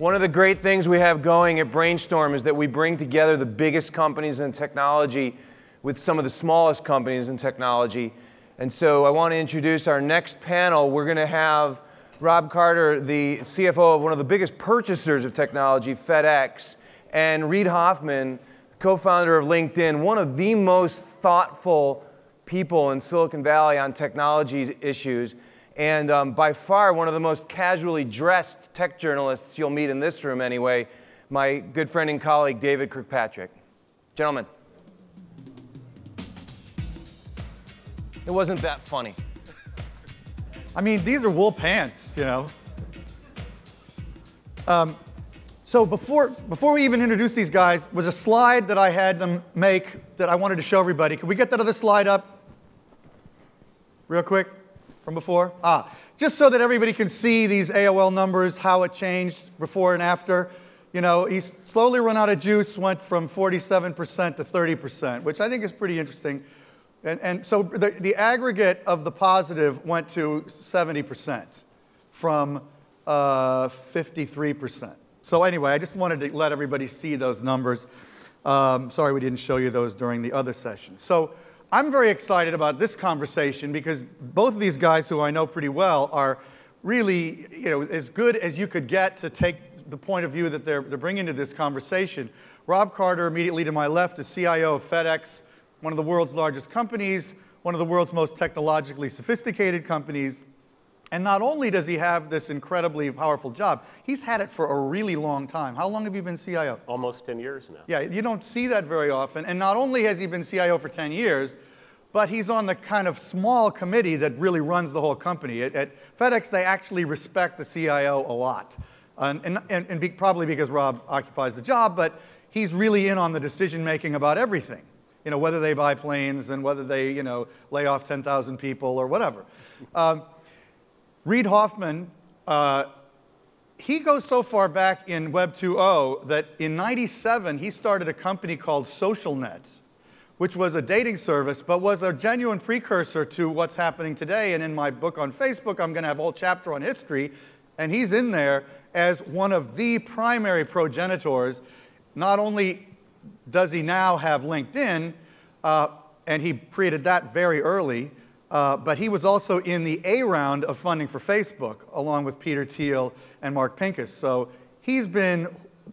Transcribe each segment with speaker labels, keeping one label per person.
Speaker 1: One of the great things we have going at Brainstorm is that we bring together the biggest companies in technology with some of the smallest companies in technology. And so I want to introduce our next panel. We're going to have Rob Carter, the CFO of one of the biggest purchasers of technology, FedEx, and Reid Hoffman, co-founder of LinkedIn, one of the most thoughtful people in Silicon Valley on technology issues, and by far one of the most casually dressed tech journalists you'll meet in this room anyway, my good friend and colleague, David Kirkpatrick. Gentlemen. It wasn't that funny.
Speaker 2: I mean, these are wool pants, you know. So before we even introduce these guys, was a slide that I had them make that I wanted to show everybody. Could we get that other slide up real quick from before? Just so that everybody can see these AOL numbers, how it changed before and after. You know, he's slowly run out of juice, went from 47% to 30%, which I think is pretty interesting. And so the aggregate of the positive went to 70% from 53%. So anyway, I just wanted to let everybody see those numbers. Sorry we didn't show you those during the other session. So I'm very excited about this conversation because both of these guys, who I know pretty well, are really, you know, as good as you could get to take the point of view that they're bringing to this conversation. Rob Carter, immediately to my left, is CIO of FedEx, one of the world's largest companies, one of the world's most technologically sophisticated companies. And not only does he have this incredibly powerful job, he's had it for a really long time. How long have you been CIO?
Speaker 3: Almost 10 years now.
Speaker 2: Yeah, you don't see that very often. And not only has he been CIO for 10 years, but he's on the kind of small committee that really runs the whole company. At FedEx, they actually respect the CIO a lot. Probably because Rob occupies the job, but he's really in on the decision-making about everything. You know, whether they buy planes and whether they, you know, lay off 10,000 people or whatever. Reid Hoffman, he goes so far back in Web 2.0 that in '97 he started a company called SocialNet, which was a dating service, but was a genuine precursor to what's happening today. And in my book on Facebook, I'm going to have a whole chapter on history, and he's in there as one of the primary progenitors. Not only does he now have LinkedIn, and he created that very early, but he was also in the A round of funding for Facebook, along with Peter Thiel and Mark Pincus. So he's been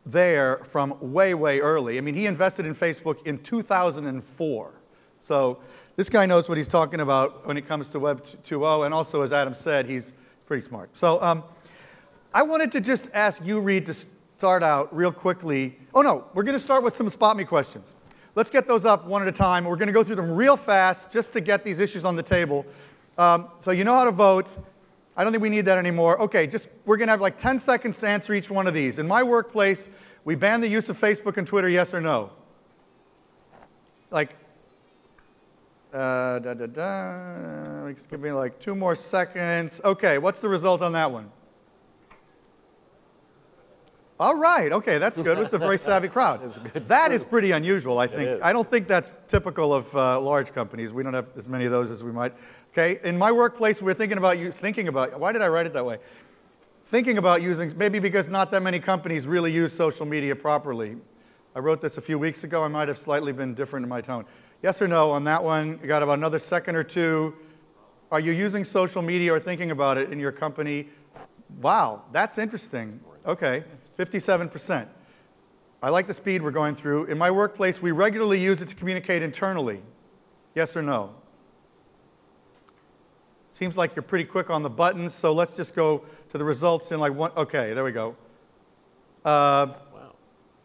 Speaker 2: there from way, way early. I mean, he invested in Facebook in 2004. So this guy knows what he's talking about when it comes to Web 2.0, and also, as Adam said, he's pretty smart. So I wanted to just ask you, Reid, to start out real quickly. Oh, no, we're going to start with some Spot Me questions. Let's get those up one at a time. We're going to go through them real fast just to get these issues on the table. So you know how to vote. I don't think we need that anymore. OK, we're going to have like 10 seconds to answer each one of these. In my workplace, we ban the use of Facebook and Twitter, yes or no? Like, Just give me like 2 more seconds. OK, what's the result on that one? All right, OK, that's good. It's a very savvy crowd. That is pretty unusual, I think. I don't think that's typical of large companies. We don't have as many of those as we might. OK, in my workplace, we're thinking about, why did I write it that way? Thinking about using, maybe because not that many companies really use social media properly. I wrote this a few weeks ago. I might have slightly been different in my tone. Yes or no on that one? You got about another second or two. Are you using social media or thinking about it in your company? Wow, that's interesting. OK. 57%. I like the speed we're going through. In my workplace, we regularly use it to communicate internally. Yes or no? Seems like you're pretty quick on the buttons, so let's just go to the results in like one. OK, there we go. Wow.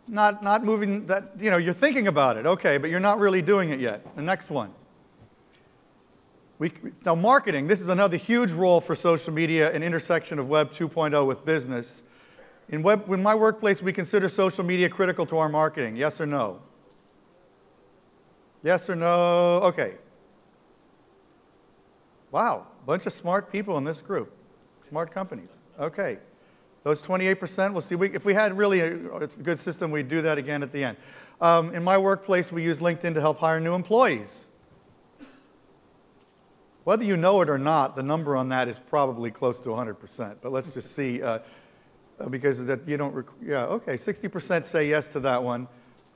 Speaker 2: Not moving that, you know, you're thinking about it, OK, but you're not really doing it yet. The next one. Now, marketing, this is another huge role for social media, an intersection of Web 2.0 with business. In my workplace, we consider social media critical to our marketing. Yes or no? Yes or no? OK. Wow, bunch of smart people in this group. Smart companies. OK. Those 28%, we'll see. If we had really a good system, we'd do that again at the end. In my workplace, we use LinkedIn to help hire new employees. Whether you know it or not, the number on that is probably close to 100%. But let's just see. because that you don't, yeah, okay, 60% say yes to that one.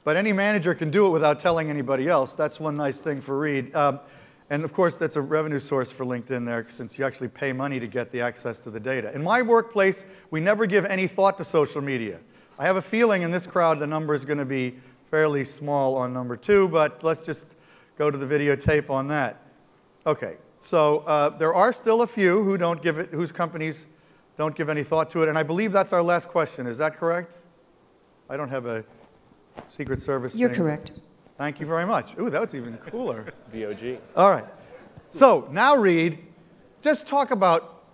Speaker 2: But any manager can do it without telling anybody else. That's one nice thing for Reid. And of course, that's a revenue source for LinkedIn there, since you actually pay money to get the access to the data. In my workplace, we never give any thought to social media. I have a feeling in this crowd the number is going to be fairly small on number 2, but let's just go to the videotape on that. Okay, so there are still a few who don't give it, whose companies don't give any thought to it, and I believe that's our last question. Is that correct? I don't have a Secret Service
Speaker 3: You're
Speaker 2: thing.
Speaker 3: correct.
Speaker 2: Thank you very much. Ooh, that was even cooler.
Speaker 4: VOG.
Speaker 2: All right. So now, Reid, just talk about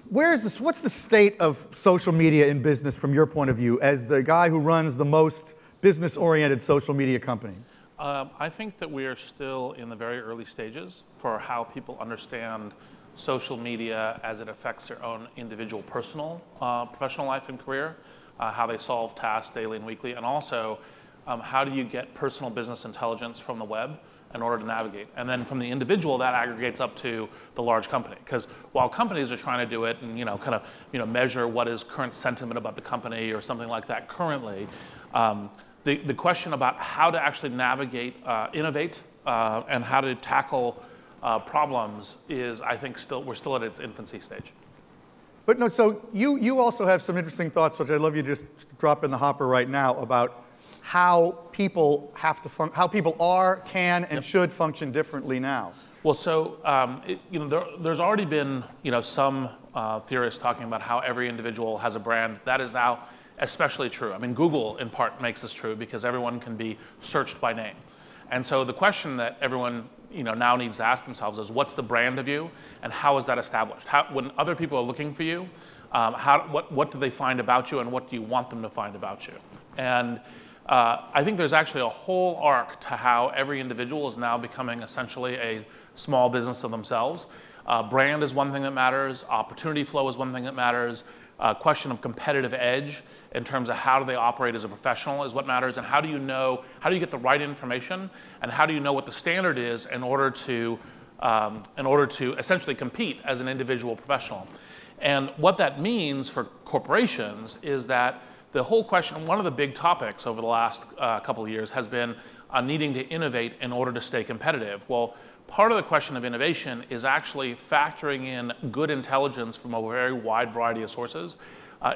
Speaker 2: what's the state of social media in business from your point of view as the guy who runs the most business-oriented social media company?
Speaker 5: I think that we are still in the very early stages for how people understand social media as it affects their own individual personal, professional life and career, how they solve tasks daily and weekly, and also how do you get personal business intelligence from the web in order to navigate. And then from the individual, that aggregates up to the large company. Because while companies are trying to do it and kind of measure what is current sentiment about the company or something like that currently, the question about how to actually navigate, innovate, and how to tackle problems is, I think, we're still at its infancy stage.
Speaker 2: But no, so you also have some interesting thoughts, which I'd love you to just drop in the hopper right now, about how people have to how people can, and should function differently now.
Speaker 5: Well, so there's already been some theorists talking about how every individual has a brand. That is now especially true. I mean, Google in part makes this true because everyone can be searched by name. And so the question that everyone now needs to ask themselves is, what's the brand of you, and how is that established? When other people are looking for you, what do they find about you, and what do you want them to find about you? And I think there's actually a whole arc to how every individual is now becoming essentially a small business of themselves. Brand is one thing that matters. Opportunity flow is one thing that matters. Question of competitive edge in terms of how do they operate as a professional is what matters. And how do you get the right information, and how do you know what the standard is in order to essentially compete as an individual professional? And what that means for corporations is that the whole question, one of the big topics over the last couple of years has been needing to innovate in order to stay competitive. Well, part of the question of innovation is actually factoring in good intelligence from a very wide variety of sources.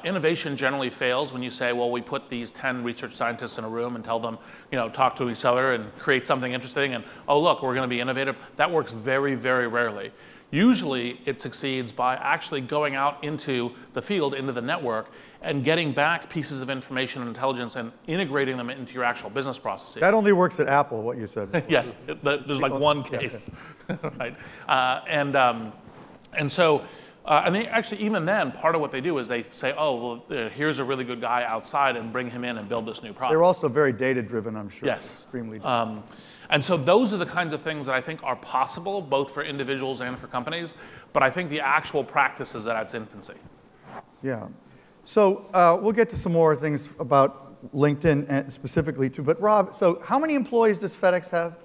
Speaker 5: Innovation generally fails when you say, well, we put these 10 research scientists in a room and tell them, talk to each other and create something interesting, and oh, look, we're going to be innovative. That works very, very rarely. Usually it succeeds by actually going out into the field, into the network, and getting back pieces of information and intelligence and integrating them into your actual business processes.
Speaker 2: That only works at Apple, what you said.
Speaker 5: Yes, there's like one case, right? And so they actually, even then, part of what they do is they say, oh, well, here's a really good guy outside, and bring him in and build this new product.
Speaker 2: They're also very data-driven, I'm sure.
Speaker 5: Yes.
Speaker 2: Extremely.
Speaker 5: And so those are the kinds of things that I think are possible, both for individuals and for companies. But I think the actual practice is at its infancy.
Speaker 2: Yeah. So we'll get to some more things about LinkedIn specifically too. But Rob, so how many employees does FedEx have?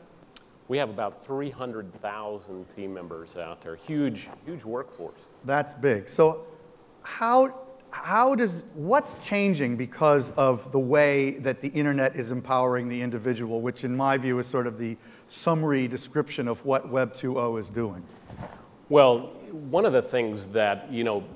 Speaker 4: We have about 300,000 team members out there. Huge, huge workforce.
Speaker 2: That's big. So what's changing because of the way that the internet is empowering the individual, which in my view is sort of the summary description of what Web 2.0 is doing?
Speaker 4: Well, one of the things that,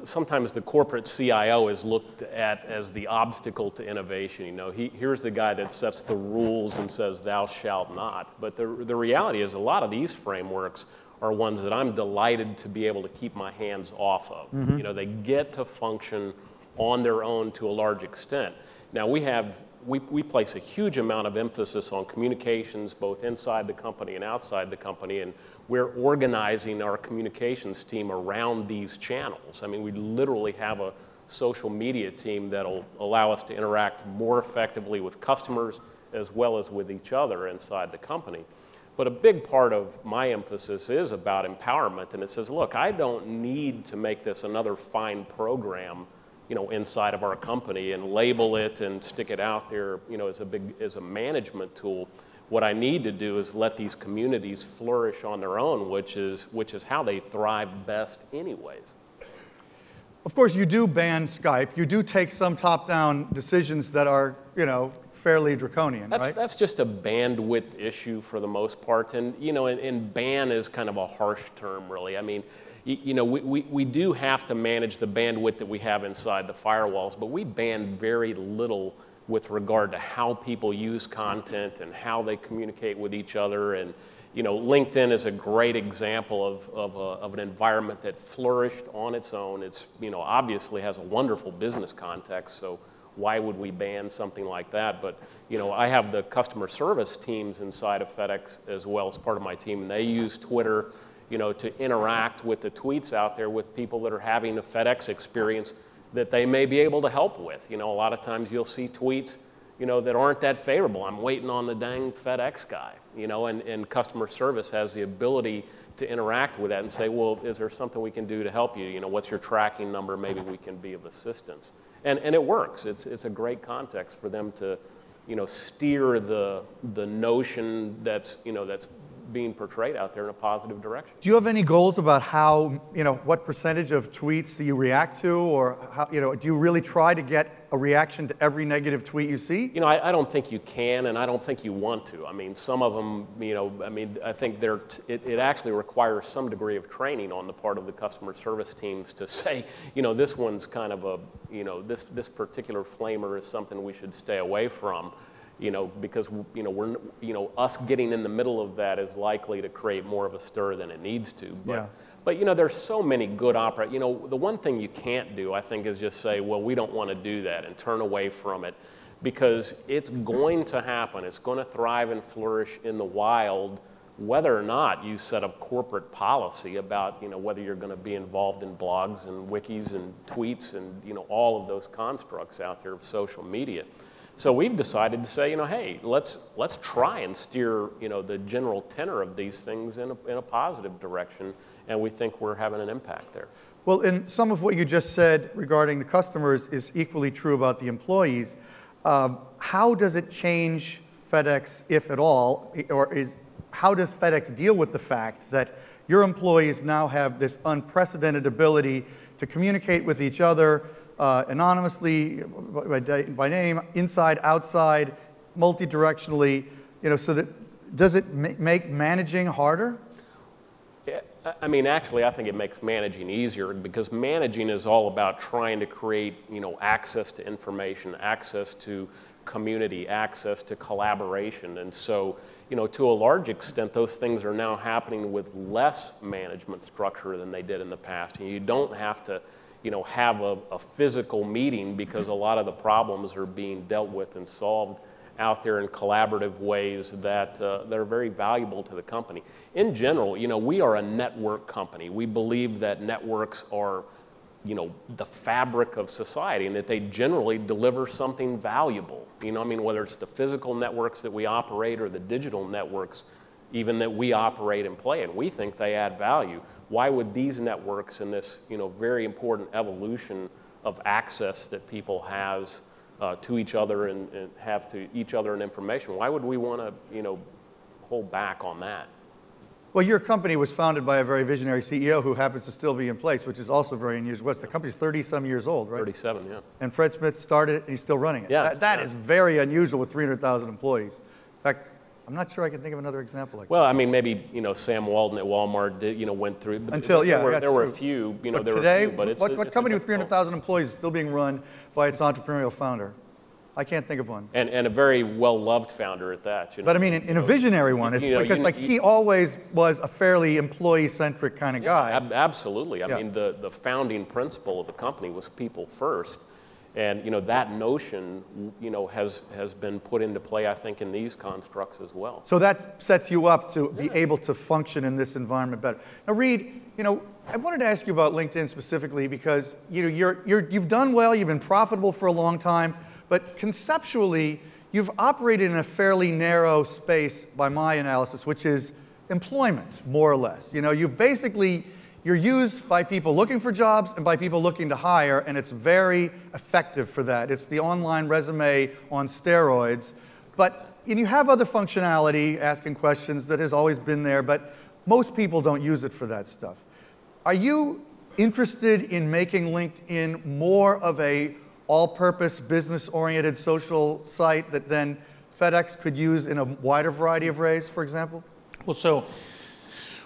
Speaker 4: sometimes the corporate CIO is looked at as the obstacle to innovation. Here's the guy that sets the rules and says, thou shalt not. But the reality is a lot of these frameworks are ones that I'm delighted to be able to keep my hands off of. Mm-hmm. They get to function on their own to a large extent. Now we place a huge amount of emphasis on communications, both inside the company and outside the company, and we're organizing our communications team around these channels. I mean, we literally have a social media team that'll allow us to interact more effectively with customers as well as with each other inside the company. But a big part of my emphasis is about empowerment, and it says, look, I don't need to make this another fine program, inside of our company and label it and stick it out there, as a management tool. What I need to do is let these communities flourish on their own, which is how they thrive best anyways.
Speaker 2: Of course, you do ban Skype. You do take some top-down decisions that are, fairly draconian, right?
Speaker 4: That's just a bandwidth issue for the most part. And, and ban is kind of a harsh term, really. I mean, we do have to manage the bandwidth that we have inside the firewalls, but we ban very little with regard to how people use content and how they communicate with each other. And, LinkedIn is a great example of an environment that flourished on its own. It's, obviously has a wonderful business context, so why would we ban something like that? But, I have the customer service teams inside of FedEx as well as part of my team, and they use Twitter, to interact with the tweets out there with people that are having a FedEx experience that they may be able to help with. A lot of times you'll see tweets, that aren't that favorable. I'm waiting on the dang FedEx guy, and customer service has the ability to interact with that and say, well, is there something we can do to help you? What's your tracking number? Maybe we can be of assistance. And it works. It's a great context for them to, steer the notion that's being portrayed out there in a positive direction.
Speaker 2: Do you have any goals about how, what percentage of tweets do you react to, or how, do you really try to get a reaction to every negative tweet you see?
Speaker 4: I don't think you can, and I don't think you want to. I mean, some of them, I think it actually requires some degree of training on the part of the customer service teams to say, this one's kind of a, this particular flamer is something we should stay away from. Because we're us getting in the middle of that is likely to create more of a stir than it needs to. But there's so many good the one thing you can't do, I think, is just say, well, we don't want to do that and turn away from it, because it's going to happen. It's going to thrive and flourish in the wild, whether or not you set up corporate policy about whether you're going to be involved in blogs and wikis and tweets and all of those constructs out there of social media. So we've decided to say, hey, let's try and steer, the general tenor of these things in a positive direction, and we think we're having an impact there.
Speaker 2: Well, and some of what you just said regarding the customers is equally true about the employees. How does it change FedEx, if at all, or how does FedEx deal with the fact that your employees now have this unprecedented ability to communicate with each other, anonymously, by name, inside, outside, multi-directionally, so that, does it make managing harder?
Speaker 4: Yeah, actually, I think it makes managing easier, because managing is all about trying to create, access to information, access to community, access to collaboration. And so, to a large extent, those things are now happening with less management structure than they did in the past. And you don't have to have a physical meeting, because a lot of the problems are being dealt with and solved out there in collaborative ways that are very valuable to the company. In general, we are a network company. We believe that networks are, the fabric of society, and that they generally deliver something valuable. Whether it's the physical networks that we operate or the digital networks even that we operate and play in. We think they add value. Why would these networks and this very important evolution of access that people has to each other and have to each other and information, why would we want to hold back on that?
Speaker 2: Well, your company was founded by a very visionary CEO who happens to still be in place, which is also very unusual. The company's 30-some years old, right?
Speaker 4: 37, yeah.
Speaker 2: And Fred Smith started it, and he's still running it.
Speaker 4: Yeah.
Speaker 2: That is very unusual with 300,000 employees. In fact, I'm not sure I can think of another example like that.
Speaker 4: Well, maybe Sam Walton at Walmart did, went through.
Speaker 2: Until
Speaker 4: there were a few.
Speaker 2: But today, what company with 300,000 employees is still being run by its entrepreneurial founder? I can't think of one.
Speaker 4: And a very well-loved founder at that.
Speaker 2: But in a visionary one, because he always was a fairly employee-centric kind of guy.
Speaker 4: Absolutely. I mean, the founding principle of the company was people first. And that notion has been put into play, I think, in these constructs as well.
Speaker 2: So that sets you up to be able to function in this environment better. Now, Reid, I wanted to ask you about LinkedIn specifically, because you've done well, you've been profitable for a long time, but conceptually, you've operated in a fairly narrow space by my analysis, which is employment, more or less. You're used by people looking for jobs and by people looking to hire, and it's very effective for that. It's the online resume on steroids. But you have other functionality, asking questions, that has always been there, but most people don't use it for that stuff. Are you interested in making LinkedIn more of a all-purpose, business-oriented social site that then FedEx could use in a wider variety of ways, for example?
Speaker 5: Well, so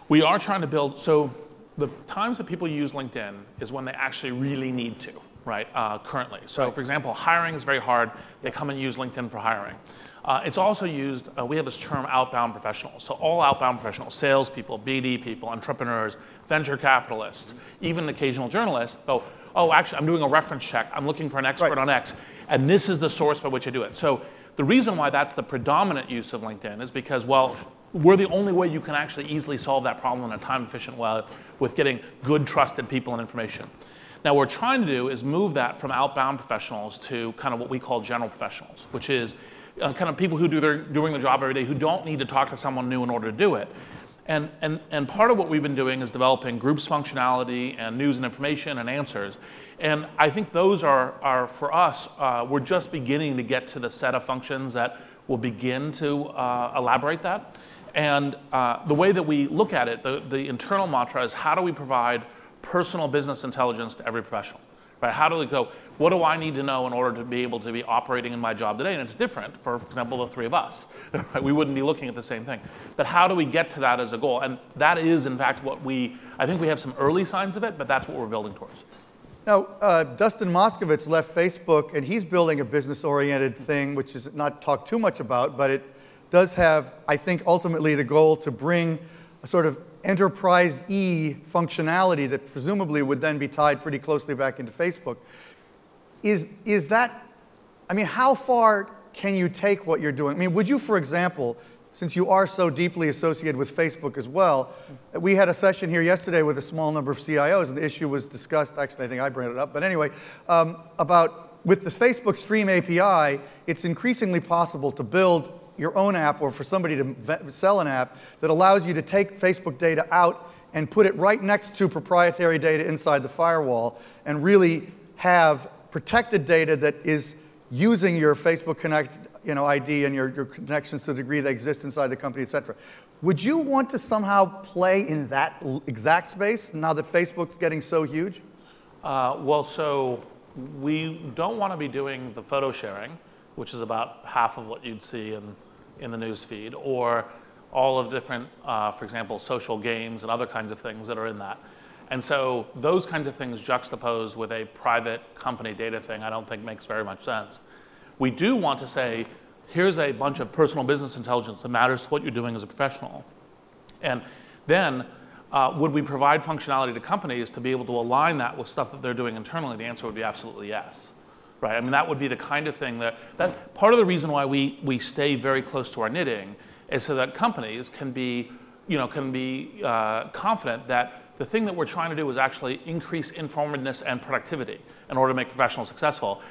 Speaker 5: we are trying to build, so the times that people use LinkedIn is when they actually really need to, right, currently. So for example, hiring is very hard. They come and use LinkedIn for hiring. It's also used, we have this term outbound professionals. So all outbound professionals, salespeople, BD people, entrepreneurs, venture capitalists, even occasional journalists go, oh, actually, I'm doing a reference check. I'm looking for an expert on X, and this is the source by which I do it. So the reason why that's the predominant use of LinkedIn is because, well, we're the only way you can actually easily solve that problem in a time-efficient way with getting good, trusted people and information. Now, what we're trying to do is move that from outbound professionals to kind of what we call general professionals, which is kind of people who doing the job every day who don't need to talk to someone new in order to do it. And part of what we've been doing is developing groups functionality and news and information and answers. And I think those are for us, we're just beginning to get to the set of functions that will begin to elaborate that. And the way that we look at it, the internal mantra is how do we provide personal business intelligence to every professional? Right? How do we go, what do I need to know in order to be able to be operating in my job today? And it's different, for example, the three of us. Right? We wouldn't be looking at the same thing. But how do we get to that as a goal? And that is, in fact, what I think we have some early signs of it, but that's what we're building towards.
Speaker 2: Now, Dustin Moskovitz left Facebook, and he's building a business-oriented thing, which is not talked too much about, but it does have, I think, ultimately the goal to bring a sort of enterprise-y functionality that presumably would then be tied pretty closely back into Facebook. Is that, I mean, how far can you take what you're doing? I mean, would you, for example, since you are so deeply associated with Facebook as well, we had a session here yesterday with a small number of CIOs, and the issue was discussed, actually I think I brought it up, but anyway, about with the Facebook Stream API, it's increasingly possible to build your own app or for somebody to sell an app that allows you to take Facebook data out and put it right next to proprietary data inside the firewall and really have protected data that is using your Facebook Connect ID and your connections to the degree they exist inside the company, et cetera. Would you want to somehow play in that exact space now that Facebook's getting so huge?
Speaker 5: Well, so we don't want to be doing the photo sharing, which is about half of what you'd see in the news feed, or all of different, for example, social games and other kinds of things that are in that. And so those kinds of things juxtaposed with a private company data thing I don't think makes very much sense. We do want to say, here's a bunch of personal business intelligence that matters to what you're doing as a professional. And then would we provide functionality to companies to be able to align that with stuff that they're doing internally? The answer would be absolutely yes. Right? I mean, that would be the kind of thing that part of the reason why we stay very close to our knitting is so that companies can be confident that the thing that we're trying to do is actually increase informedness and productivity in order to make professionals successful,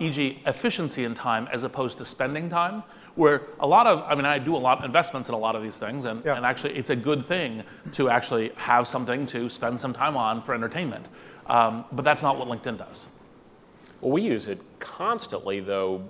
Speaker 5: e.g. efficiency in time as opposed to spending time, where I do a lot of investments in a lot of these things, and actually it's a good thing to actually have something to spend some time on for entertainment. But that's not what LinkedIn does.
Speaker 4: Well, we use it constantly, though,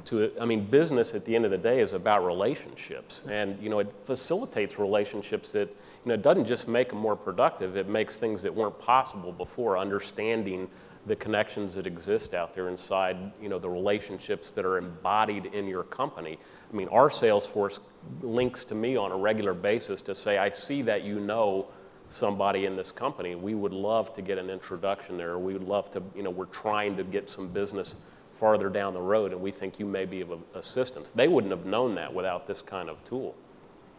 Speaker 4: business at the end of the day is about relationships. And, it facilitates relationships that, it doesn't just make them more productive, it makes things that weren't possible before, understanding the connections that exist out there inside, the relationships that are embodied in your company. I mean, our sales force links to me on a regular basis to say, I see that somebody in this company. We would love to get an introduction there. We would love to, we're trying to get some business farther down the road, and we think you may be of assistance. They wouldn't have known that without this kind of tool.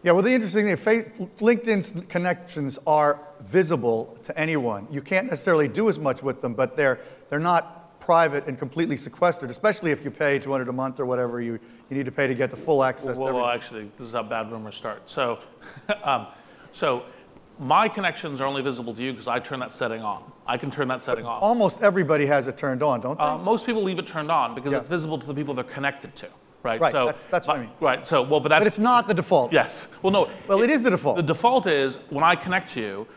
Speaker 2: Yeah, well, the interesting thing, LinkedIn's connections are visible to anyone. You can't necessarily do as much with them, but they're not private and completely sequestered, especially if you pay $200 a month or whatever you need to pay to get the full access.
Speaker 5: Well, actually, this is how bad rumors start. So, my connections are only visible to you because I turn that setting on. I can turn that setting off.
Speaker 2: Almost everybody has it turned on, don't they?
Speaker 5: Most people leave it turned on because it's visible to the people they're connected to. Right.
Speaker 2: Right.
Speaker 5: So,
Speaker 2: that's what I mean.
Speaker 5: Right. So, well, but
Speaker 2: it's not the default.
Speaker 5: Yes. Well, no.
Speaker 2: Well, it is the default.
Speaker 5: The default is when I connect to you,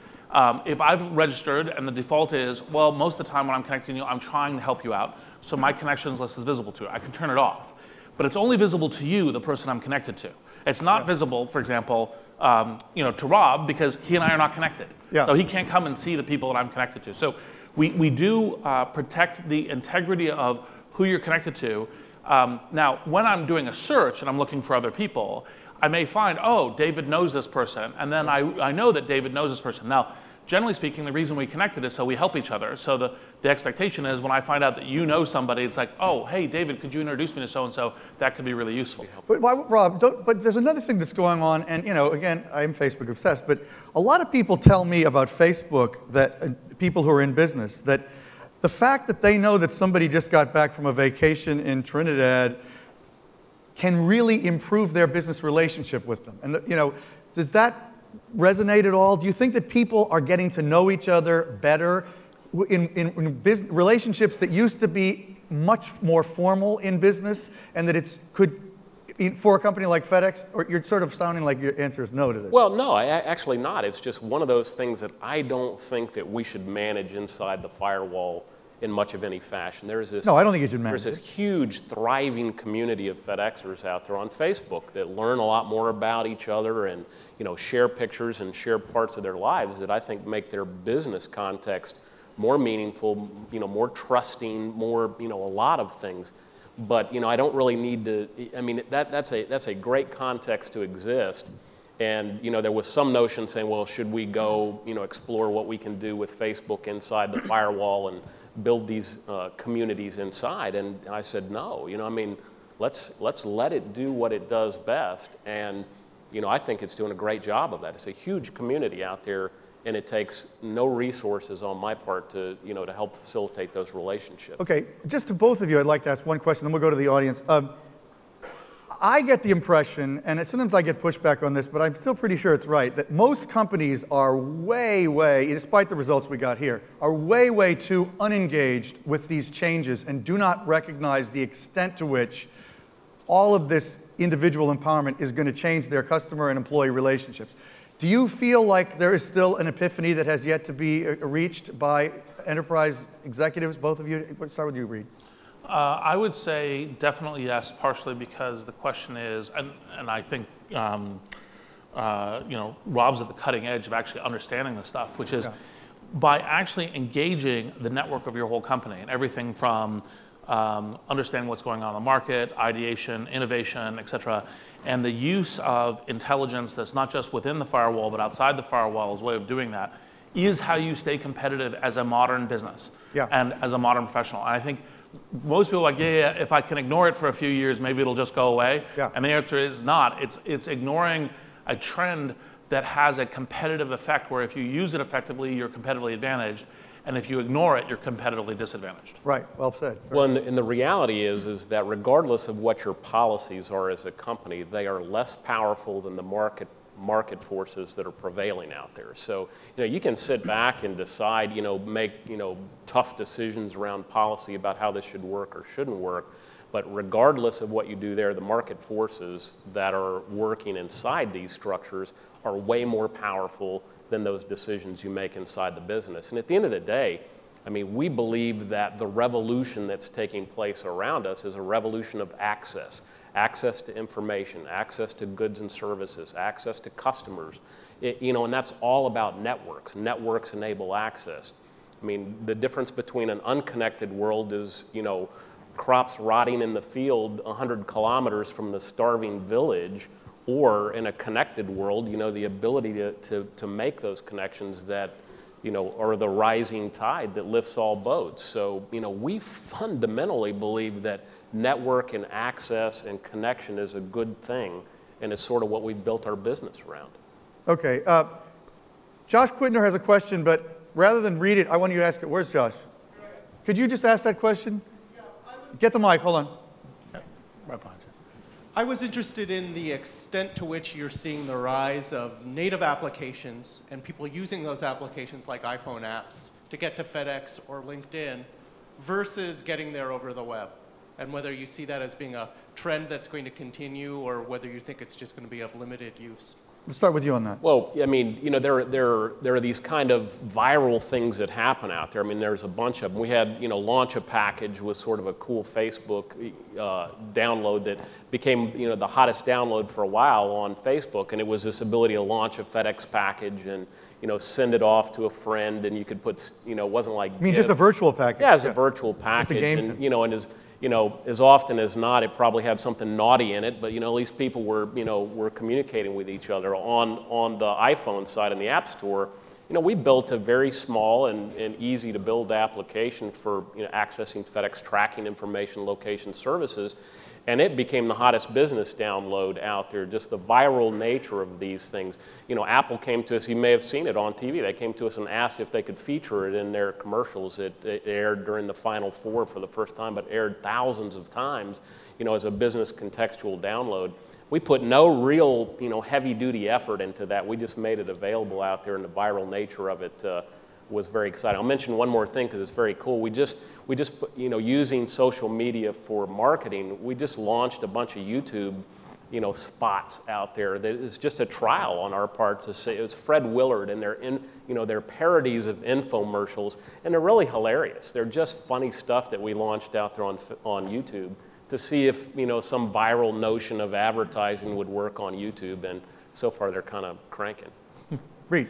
Speaker 5: if I've registered, and the default is, well, most of the time when I'm connecting you, I'm trying to help you out. So my connections list is visible to it. I can turn it off, but it's only visible to you, the person I'm connected to. It's not visible, for example, to Rob because he and I are not connected.
Speaker 2: Yeah.
Speaker 5: So he can't come and see the people that I'm connected to. So we do protect the integrity of who you're connected to. Now, when I'm doing a search and I'm looking for other people, I may find, oh, David knows this person, and then I know that David knows this person. Now, generally speaking, the reason we connected is so we help each other. So the expectation is when I find out that you know somebody, it's like, oh, hey, David, could you introduce me to so-and-so? That could be really useful.
Speaker 2: But Rob, but there's another thing that's going on, and again, I'm Facebook obsessed, but a lot of people tell me about Facebook, that people who are in business, that the fact that they know that somebody just got back from a vacation in Trinidad can really improve their business relationship with them. And does that resonate at all? Do you think that people are getting to know each other better in business, relationships that used to be much more formal in business, and that for a company like FedEx? Or you're sort of sounding like your answer is no to this.
Speaker 4: Well, no, actually not. It's just one of those things that I don't think that we should manage inside the firewall in much of any fashion.
Speaker 2: No, I don't think you should manage
Speaker 4: There's this huge, thriving community of FedExers out there on Facebook that learn a lot more about each other and share pictures and share parts of their lives that I think make their business context more meaningful, more trusting, more, a lot of things. But I don't really need to. I mean, that's a great context to exist. And there was some notion saying, well, should we go explore what we can do with Facebook inside the firewall and build these communities inside? And I said no. Let's let it do what it does best. And I think it's doing a great job of that. It's a huge community out there, and it takes no resources on my part to to help facilitate those relationships.
Speaker 2: Okay, just to both of you, I'd like to ask one question, then we'll go to the audience. I get the impression, and sometimes I get pushback on this, but I'm still pretty sure it's right, that most companies are way, despite the results we got here, are way too unengaged with these changes and do not recognize the extent to which all of this individual empowerment is going to change their customer and employee relationships. Do you feel like there is still an epiphany that has yet to be reached by enterprise executives, both of you? Let's start with you, Reid.
Speaker 5: I would say definitely yes, partially because the question is, and I think Rob's at the cutting edge of actually understanding this stuff, which is by actually engaging the network of your whole company and everything from understanding what's going on in the market, ideation, innovation, et cetera, and the use of intelligence that's not just within the firewall but outside the firewall as a way of doing that is how you stay competitive as a modern business and as a modern professional. And I think most people are like, yeah, if I can ignore it for a few years, maybe it'll just go away. And the answer is not. It's ignoring a trend that has a competitive effect where if you use it effectively, you're competitively advantaged. And if you ignore it, you're competitively disadvantaged.
Speaker 2: Right, well said.
Speaker 4: Well, and the reality is that regardless of what your policies are as a company, they are less powerful than the market forces that are prevailing out there. So, you can sit back and decide, make, tough decisions around policy about how this should work or shouldn't work. But regardless of what you do there, the market forces that are working inside these structures are way more powerful than those decisions you make inside the business. And at the end of the day, we believe that the revolution that's taking place around us is a revolution of access. Access to information, access to goods and services, access to customers, and that's all about networks. Networks enable access. The difference between an unconnected world is, crops rotting in the field 100 kilometers from the starving village, or in a connected world, the ability to make those connections that, are the rising tide that lifts all boats. So, we fundamentally believe that network and access and connection is a good thing, and it's sort of what we've built our business around.
Speaker 2: Okay, Josh Quidner has a question, but rather than read it, I want you to ask it. Where's Josh? Could you just ask that question? Get the mic, hold on.
Speaker 5: Right behind you.
Speaker 3: I was interested in the extent to which you're seeing the rise of native applications and people using those applications like iPhone apps to get to FedEx or LinkedIn versus getting there over the web, and whether you see that as being a trend that's going to continue or whether you think it's just going to be of limited use.
Speaker 2: Let's start with you on that.
Speaker 4: Well, I mean, you know, there are these kind of viral things that happen out there. I mean, there's a bunch of them. We had, you know, Launch a Package was sort of a cool Facebook download that became, you know, the hottest download for a while on Facebook, and it was this ability to launch a FedEx package and, you know, send it off to a friend, and you could put, you know, it wasn't like...
Speaker 2: I mean, just a virtual package.
Speaker 4: Yeah, it's a virtual package.
Speaker 2: Just a game.
Speaker 4: And, you know, and as often as not, it probably had something naughty in it, but, you know, at least people were communicating with each other. On the iPhone side in the App Store, you know, we built a very small and easy to build application for, you know, accessing FedEx tracking information, location services, and it became the hottest business download out there, just the viral nature of these things. You know, Apple came to us, you may have seen it on TV, they came to us and asked if they could feature it in their commercials. It aired during the Final Four for the first time, but aired thousands of times, you know, as a business contextual download. We put no real, you know, heavy-duty effort into that. We just made it available out there, and the viral nature of it was very exciting. I'll mention one more thing because it's very cool. We just, you know, using social media for marketing, we just launched a bunch of YouTube, you know, spots out there that is just a trial on our part to say. It was Fred Willard, and they're parodies of infomercials, and they're really hilarious. They're just funny stuff that we launched out there on YouTube to see if, you know, some viral notion of advertising would work on YouTube, and so far they're kind of cranking.
Speaker 2: Reid.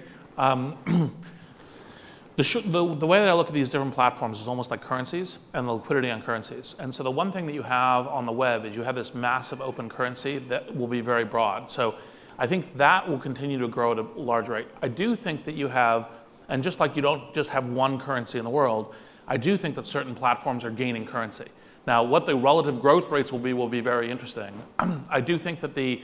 Speaker 5: The way that I look at these different platforms is almost like currencies and the liquidity on currencies. And so the one thing that you have on the web is you have this massive open currency that will be very broad. So I think that will continue to grow at a large rate. I do think that you have, and just like you don't just have one currency in the world, I do think that certain platforms are gaining currency. Now, what the relative growth rates will be very interesting. I do think that the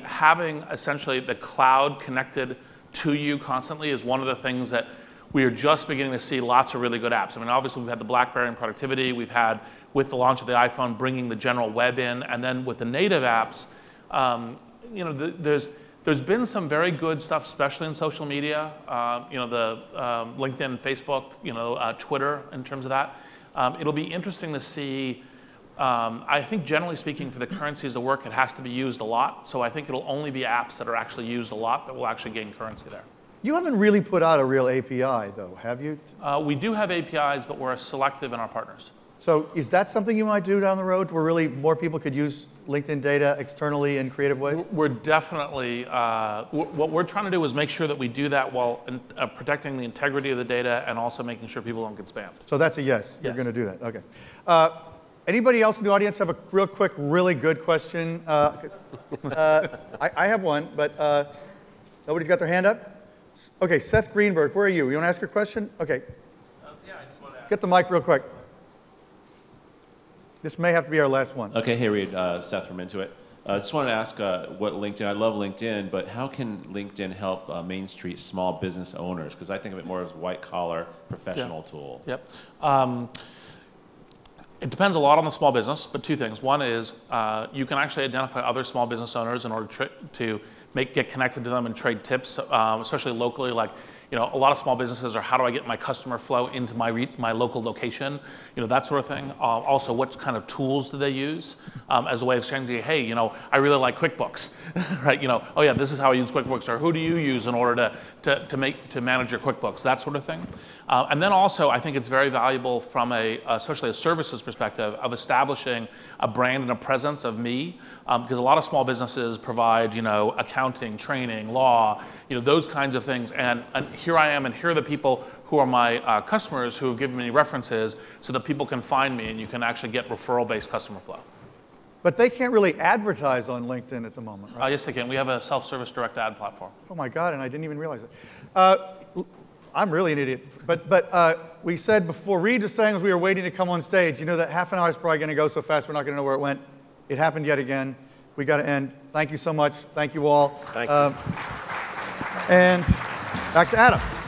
Speaker 5: having essentially the cloud connected to you constantly is one of the things that we are just beginning to see lots of really good apps. I mean, obviously, we've had the BlackBerry and productivity. We've had, with the launch of the iPhone, bringing the general web in. And then with the native apps, you know, there's been some very good stuff, especially in social media. You know, the LinkedIn, Facebook, you know, Twitter, in terms of that. It'll be interesting to see. I think, generally speaking, for the currencies to work, it has to be used a lot. So I think it'll only be apps that are actually used a lot that will actually gain currency there.
Speaker 2: You haven't really put out a real API, though, have you?
Speaker 5: We do have APIs, but we're selective in our partners.
Speaker 2: So is that something you might do down the road, where really more people could use LinkedIn data externally in creative ways?
Speaker 5: We're definitely, what we're trying to do is make sure that we do that while protecting the integrity of the data and also making sure people don't get spammed.
Speaker 2: So that's a yes. You're going to do that. Okay. Anybody else in the audience have a real quick, really good question? I have one, but nobody's got their hand up? Okay, Seth Greenberg, where are you? You want to ask your question? Okay.
Speaker 6: Yeah, I just want to ask.
Speaker 2: Get the mic real quick. This may have to be our last one.
Speaker 6: Okay, hey Reid, Seth from Intuit. I just wanted to ask what LinkedIn, I love LinkedIn, but how can LinkedIn help Main Street small business owners? Because I think of it more as a white collar professional tool.
Speaker 5: Yep. It depends a lot on the small business, but two things. One is you can actually identify other small business owners in order to get connected to them and trade tips, especially locally. Like, you know, a lot of small businesses are, how do I get my customer flow into my local location? You know, that sort of thing. Also, what kind of tools do they use as a way of saying, hey, you know, I really like QuickBooks, right? You know, oh yeah, this is how I use QuickBooks, or who do you use in order to manage your QuickBooks, that sort of thing. And then also, I think it's very valuable from especially a services perspective, of establishing a brand and a presence of me, because a lot of small businesses provide, you know, accounting, training, law, you know, those kinds of things. And here I am, and here are the people who are my customers who have given me references, so that people can find me, and you can actually get referral-based customer flow.
Speaker 2: But they can't really advertise on LinkedIn at the moment, right?
Speaker 5: Yes, they can. We have a self-service direct ad platform.
Speaker 2: Oh my God, and I didn't even realize it. I'm really an idiot. But we said before, Reid was saying as we were waiting to come on stage, you know that half an hour is probably going to go so fast we're not going to know where it went. It happened yet again. We got to end. Thank you so much. Thank you all.
Speaker 4: Thank you.
Speaker 2: And back to Adam.